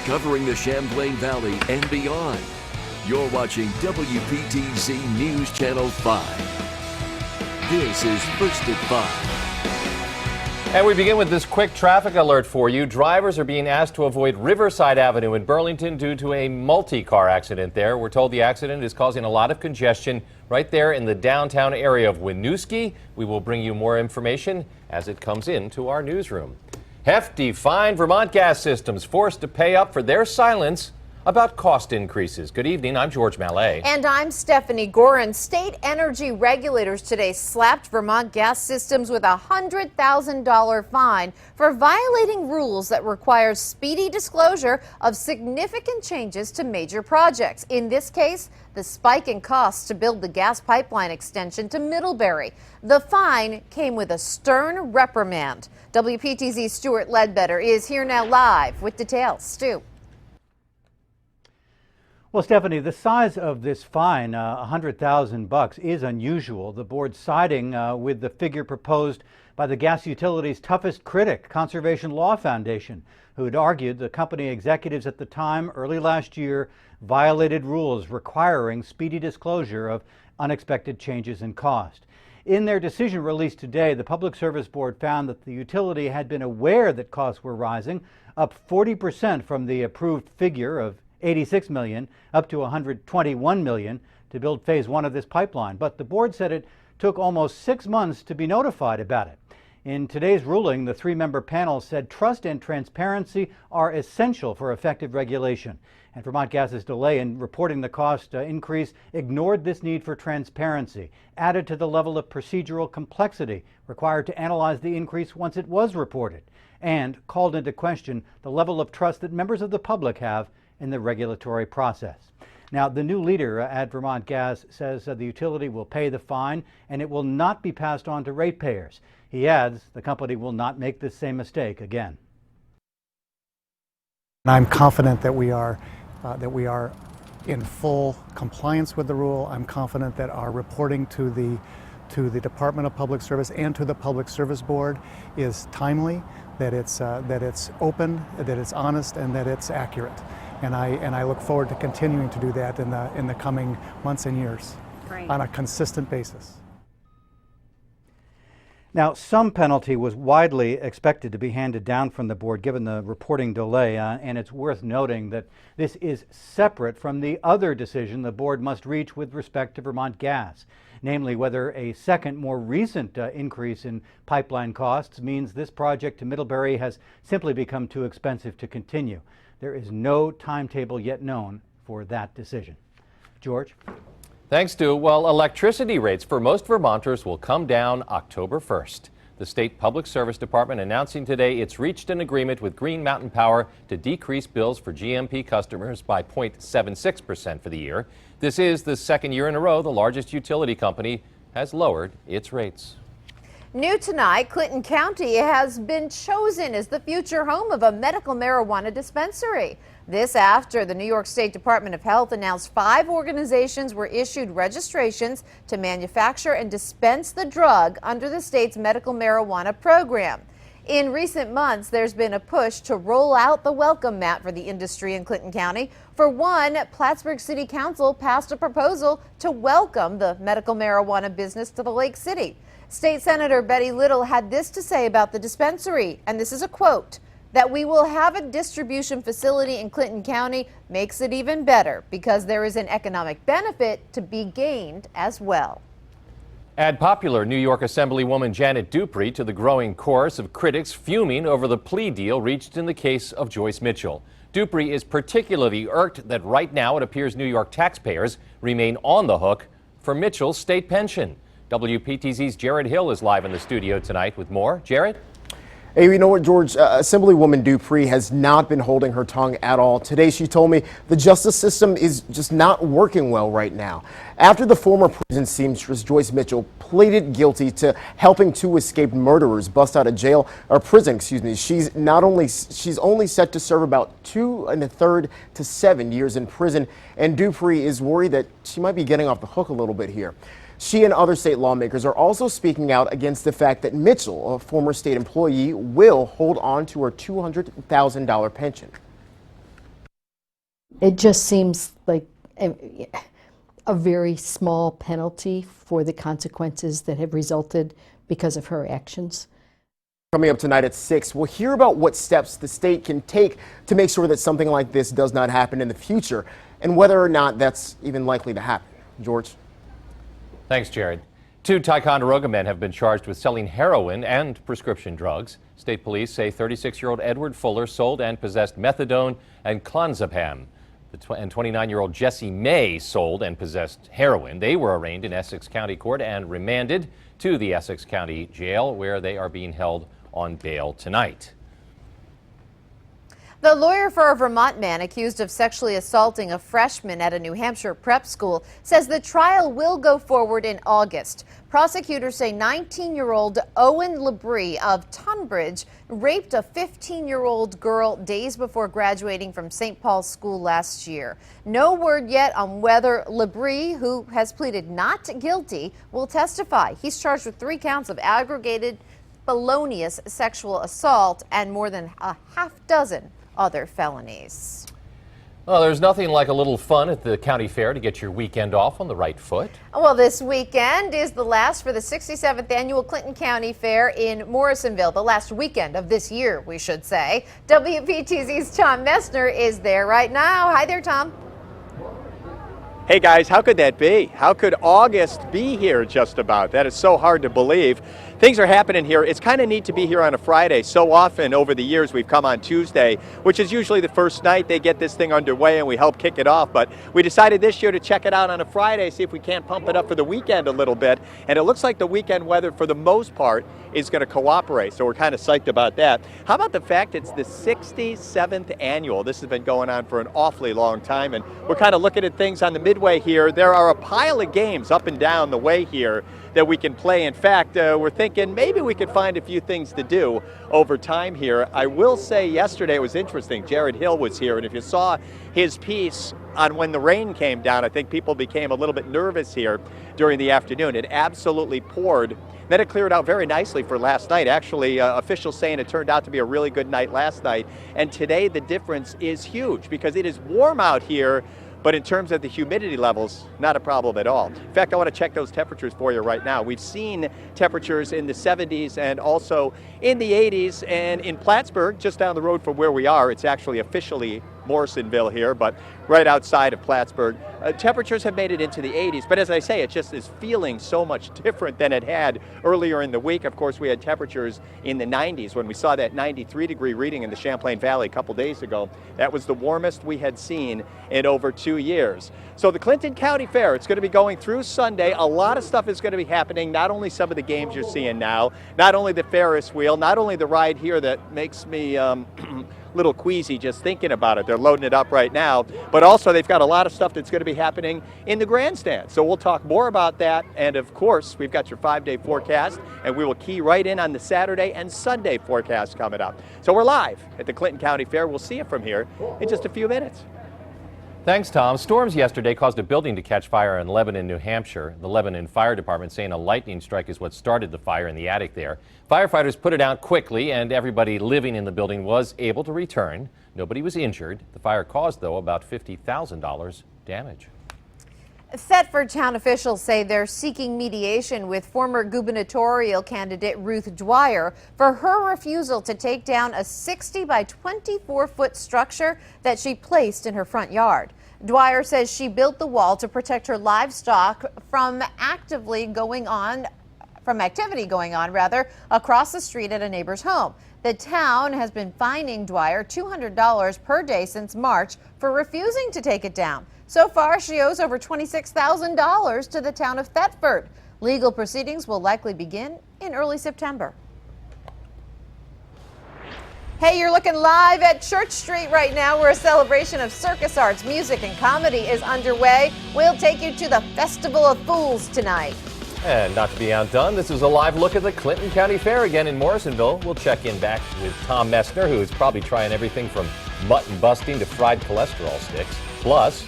covering the Champlain Valley and beyond. You're watching WPTZ News Channel 5. This is First at 5. And we begin with this quick traffic alert for you. Drivers are being asked to avoid Riverside Avenue in Burlington due to a multi-car accident there. We're told the accident is causing a lot of congestion right there in the downtown area of Winooski. We will bring you more information as it comes into our newsroom. Hefty fine. Vermont gas systems forced to pay up for their silence about cost increases. Good evening, I'm George Mallet. And I'm Stephanie Gorin. State energy regulators today slapped Vermont gas systems with a $100,000 fine for violating rules that require speedy disclosure of significant changes to major projects. In this case, the spike in costs to build the gas pipeline extension to Middlebury. The fine came with a stern reprimand. WPTZ's Stuart Ledbetter is here now live with details. Stu. Well, Stephanie, the size of this fine, $100,000, is unusual. The board siding with the figure proposed by the gas utility's toughest critic, Conservation Law Foundation, who had argued the company executives at the time, early last year, violated rules requiring speedy disclosure of unexpected changes in cost. In their decision released today, the Public Service Board found that the utility had been aware that costs were rising, up 40% from the approved figure of $86 million up to $121 million to build phase one of this pipeline. But the board said it took almost 6 months to be notified about it. In today's ruling, the three-member panel said trust and transparency are essential for effective regulation. And Vermont Gas's delay in reporting the cost increase ignored this need for transparency, added to the level of procedural complexity required to analyze the increase once it was reported, and called into question the level of trust that members of the public have in the regulatory process. Now, the new leader at Vermont Gas says the utility will pay the fine and it will not be passed on to ratepayers. He adds the company will not make this same mistake again. I'm confident that we are in full compliance with the rule. I'm confident that our reporting to the Department of Public Service and to the Public Service Board is timely, that it's open, that it's honest, and that it's accurate. And I look forward to continuing to do that in the coming months and years on a consistent basis. Now, some penalty was widely expected to be handed down from the board given the reporting delay, and it's worth noting that this is separate from the other decision the board must reach with respect to Vermont Gas, namely whether a second, more recent increase in pipeline costs means this project to Middlebury has simply become too expensive to continue. There is no timetable yet known for that decision. George? Thanks, Stu. Well, electricity rates for most Vermonters will come down October 1st. The State Public Service Department announcing today it's reached an agreement with Green Mountain Power to decrease bills for GMP customers by 0.76% for the year. This is the second year in a row the largest utility company has lowered its rates. New tonight, Clinton County has been chosen as the future home of a medical marijuana dispensary. This after the New York State Department of Health announced 5 organizations were issued registrations to manufacture and dispense the drug under the state's medical marijuana program. In recent months, there's been a push to roll out the welcome mat for the industry in Clinton County. For one, Plattsburgh City Council passed a proposal to welcome the medical marijuana business to the Lake City. State Senator Betty Little had this to say about the dispensary, and this is a quote, that we will have a distribution facility in Clinton County makes it even better because there is an economic benefit to be gained as well. Add popular New York Assemblywoman Janet Dupree to the growing chorus of critics fuming over the plea deal reached in the case of Joyce Mitchell. Dupree is particularly irked that right now it appears New York taxpayers remain on the hook for Mitchell's state pension. WPTZ's Jared Hill is live in the studio tonight with more. Jared? Hey, you know what, George? Assemblywoman Dupree has not been holding her tongue at all. Today, she told me the justice system is just not working well right now. After the former prison seamstress Joyce Mitchell pleaded guilty to helping 2 escaped murderers bust out of jail or prison, she's only set to serve about 2 1/3 to 7 years in prison, and Dupree is worried that she might be getting off the hook a little bit here. She and other state lawmakers are also speaking out against the fact that Mitchell, a former state employee, will hold on to her $200,000 pension. It just seems like a very small penalty for the consequences that have resulted because of her actions. Coming up tonight at 6, we'll hear about what steps the state can take to make sure that something like this does not happen in the future, and whether or not that's even likely to happen. George? Thanks, Jared. 2 Ticonderoga men have been charged with selling heroin and prescription drugs. State police say 36-year-old Edward Fuller sold and possessed methadone and clonazepam. And 29-year-old Jesse May sold and possessed heroin. They were arraigned in Essex County Court and remanded to the Essex County Jail, where they are being held on bail tonight. The lawyer for a Vermont man accused of sexually assaulting a freshman at a New Hampshire prep school says the trial will go forward in August. Prosecutors say 19-year-old Owen Labrie of Tunbridge raped a 15-year-old girl days before graduating from St. Paul's School last year. No word yet on whether Labrie, who has pleaded not guilty, will testify. He's charged with 3 counts of aggravated felonious sexual assault and more than a half dozen other felonies. Well, there's nothing like a little fun at the county fair to get your weekend off on the right foot. Well, this weekend is the last for the 67th annual Clinton County Fair in Morrisonville, the last weekend of this year, we should say. WPTZ's Tom Messner is there right now. Hi there, Tom. Hey guys, how could that be? How could August be here just about? That is so hard to believe. Things are happening here. It's kind of neat to be here on a Friday. So often over the years we've come on Tuesday, which is usually the first night they get this thing underway and we help kick it off. But we decided this year to check it out on a Friday, see if we can't pump it up for the weekend a little bit. And it looks like the weekend weather for the most part is going to cooperate. So we're kind of psyched about that. How about the fact it's the 67th annual? This has been going on for an awfully long time. And we're kind of looking at things on the midway here. There are a pile of games up and down the way here that we can play. In fact, we're thinking maybe we could find a few things to do over time here. I will say yesterday it was interesting. Jared Hill was here, and if you saw his piece on when the rain came down, I think people became a little bit nervous here during the afternoon. It absolutely poured. Then it cleared out very nicely for last night. Actually, officials saying it turned out to be a really good night last night. And today the difference is huge because it is warm out here, but in terms of the humidity levels, not a problem at all. In fact, I want to check those temperatures for you right now. We've seen temperatures in the 70s and also in the 80s. And in Plattsburgh, just down the road from where we are, it's actually officially Morrisonville here, but right outside of Plattsburgh, temperatures have made it into the 80s. But as I say, it just is feeling so much different than it had earlier in the week. Of course, we had temperatures in the 90s when we saw that 93-degree reading in the Champlain Valley a couple days ago. That was the warmest we had seen in over 2 years. So the Clinton County Fair, it's going to be going through Sunday. A lot of stuff is going to be happening, not only some of the games you're seeing now, not only the Ferris wheel, not only the ride here that makes me little queasy just thinking about it. They're loading it up right now, but also they've got a lot of stuff that's going to be happening in the grandstand. So we'll talk more about that. And of course, we've got your 5-day forecast, and we will key right in on the Saturday and Sunday forecast coming up. So we're live at the Clinton County Fair. We'll see you from here in just a few minutes. Thanks, Tom. Storms yesterday caused a building to catch fire in Lebanon, New Hampshire. The Lebanon Fire Department saying a lightning strike is what started the fire in the attic there. Firefighters put it out quickly, and everybody living in the building was able to return. Nobody was injured. The fire caused, though, about $50,000 damage. Thetford town officials say they're seeking mediation with former gubernatorial candidate Ruth Dwyer for her refusal to take down a 60 by 24-foot structure that she placed in her front yard. Dwyer says she built the wall to protect her livestock from activity going on across the street at a neighbor's home. The town has been fining Dwyer $200 per day since March for refusing to take it down. So far, she owes over $26,000 to the town of Thetford. Legal proceedings will likely begin in early September. Hey, you're looking live at Church Street right now, where a celebration of circus arts, music, and comedy is underway. We'll take you to the Festival of Fools tonight. And not to be outdone, this is a live look at the Clinton County Fair again in Morrisonville. We'll check in back with Tom Messner, who is probably trying everything from mutton busting to fried cholesterol sticks. Plus,